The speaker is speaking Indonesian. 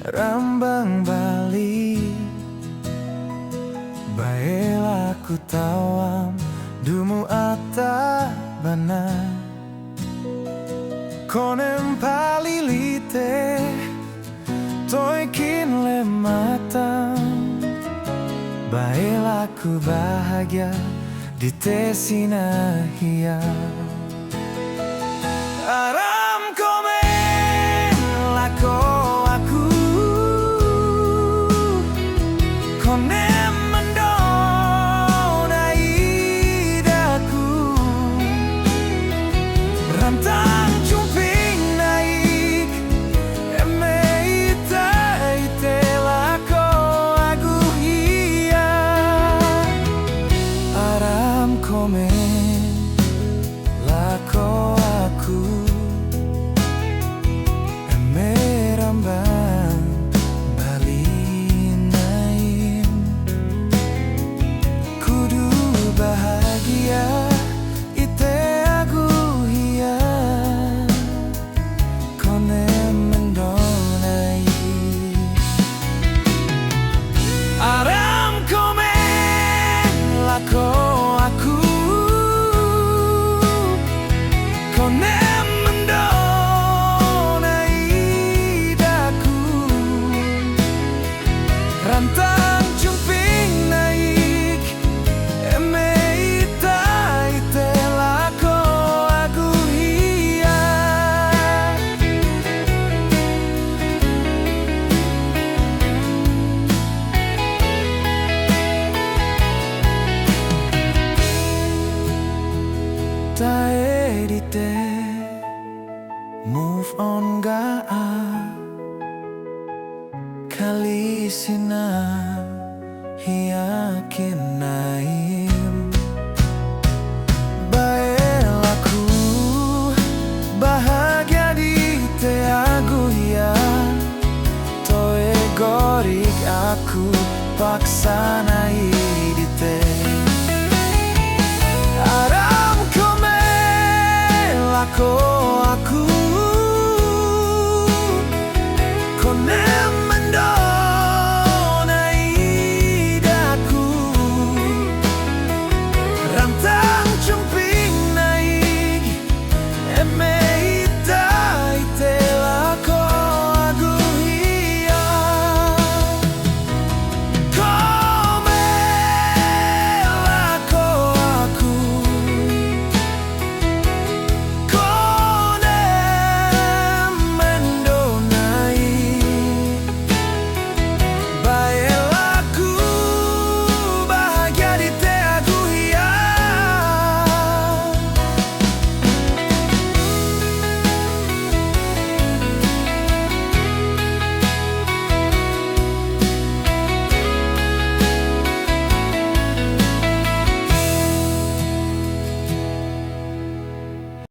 rambang Bali. Baiklah ku tawam dumu ata bana, konem palilite toikin le mata. Baiklah ku bahagia di tesina hia. Aram komen lako aku, konem mendonai daku, rantang cumping naik eme ita ite lako aku hia. Aram komen lako aku, eme rambang Bali naim. Kudu bahagia ite aku hia, konem mendonai. Aram komen lako aku, konem mendonai daku, rantang cumping naik eme ita ite lako aku hia. Tae dite move on ga kali sina hiakin naim. Baiklah ku bahagia di te aku hia, toe gorik aku paksa nai di te. Aram komen lako aku,